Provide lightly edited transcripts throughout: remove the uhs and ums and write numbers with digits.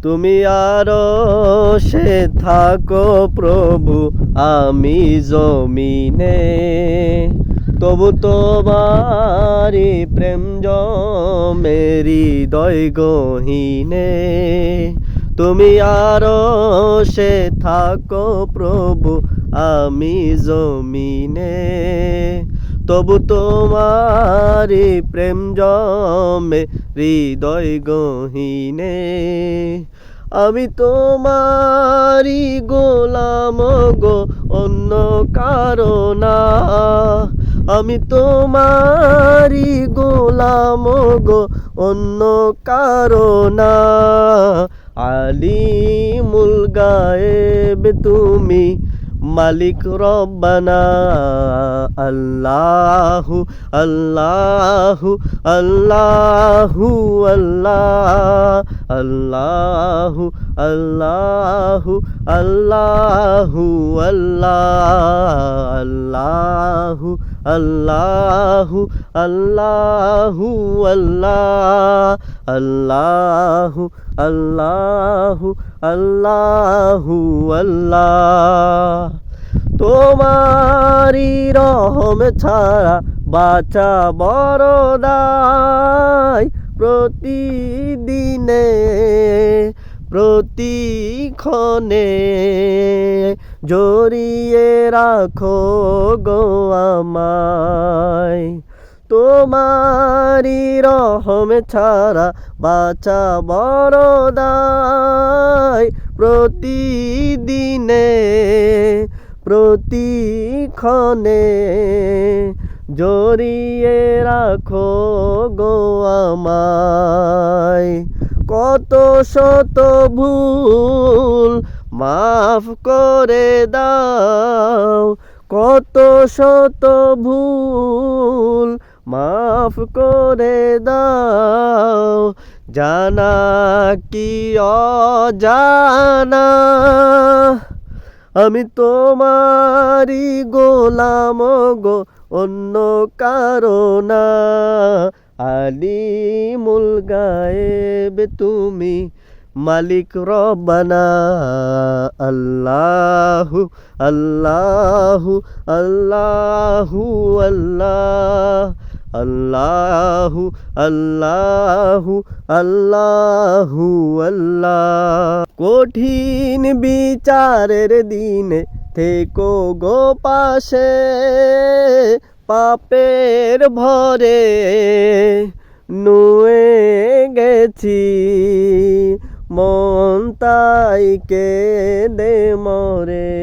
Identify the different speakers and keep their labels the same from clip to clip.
Speaker 1: তুমি আরশে থাকো প্রভু, আমি জমিনে, তবু তোমারি প্রেম জমে হৃদয় গহীনে। তুমি আরশে থাকো প্রভু, আমি জমিনে, তবু তোমারি প্রেম জমে হৃদয় গহীনে। আমি তোমারি গোলাম গো, অন্য কারো না। আমি তোমারি গোলাম গো, অন্য কারো না। আলিমুল গায়েব তুমি, মালিক রব্বানা। আল্লাহু আল্লাহু আল্লাহু আল্লাহ, আল্লাহু আল্লাহু আল্লাহু আল্লাহ, আল্লাহু আল্লাহু আল্লাহু আল্লাহ, আল্লাহু আল্লাহু আল্লাহু আল্লাহ। তোমারি রহম ছাড়া বাঁচা বড় দায়। প্রতিদিনে প্রতিক্ষণে জড়িয়ে রাখো গো আমায়। তোমারি রহম ছাড়া বাঁচা বড় দায়। প্রতিদিনে প্রতিক্ষণে জড়িয়ে রাখো গো আমায়। কত শত ভুল মাফ করে দাও, কত শত ভুল মাফ করে দাও। জানা কি অজানা, আমি তোমারি গোলাম গো, অন্য কারো না। আলিমুল গায়েব তুমি, মালিক রব্বানা। আল্লাহু আল্লাহু আল্লাহু আল্লাহ, আল্লাহু আল্লাহু আল্লাহু আল্লাহ। কঠিন বিচারের দিনে থেকো গো পাশে, পাপের ভরে নুয়ে গেছি, মন তাই কেঁদে মরে।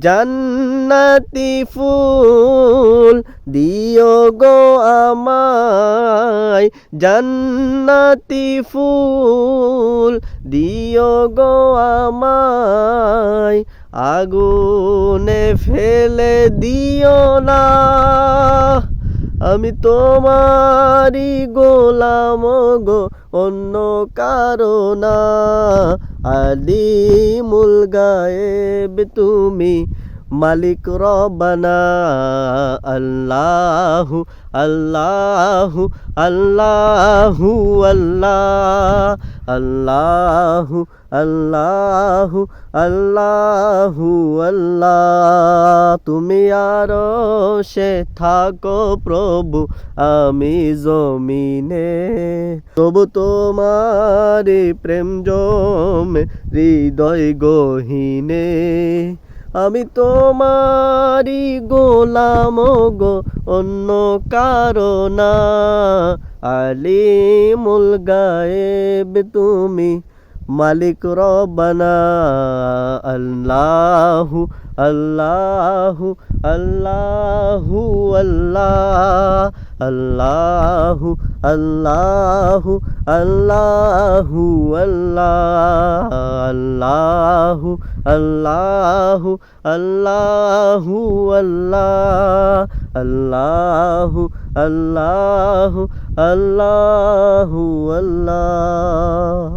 Speaker 1: জান্নাতি ফুল দিও গো আমায়, জান্নাতি ফুল দিও গো আমায়। আগুনে ফেলে দিও না, আমি তোমারি গোলাম গো, অন্য কারো না। আলিমুল গায়েব তুমি, মালিক রব্বানা। আল্লাহু আল্লাহু আল্লাহু আল্লাহ, আল্লাহু আল্লাহু আল্লাহু আল্লাহ। তুমি আরশে থাকো প্রভু, আমি জমিনে, তবু তোমারি প্রেম জমে হৃদয় গহীনে। আমি তোমারি গোলাম গো, অন্য কারো না। আলিমুল গায়েব তুমি, মালিক রব্বানা। আল্লাহু আল্লাহু আল্লাহু আল্লাহ, আল্লাহু আল্লাহু আল্লাহু আল্লাহ, আল্লাহু আল্লাহু আল্লাহু আল্লাহ, আল্লাহু আল্লাহু আল্লাহু আল্লাহ।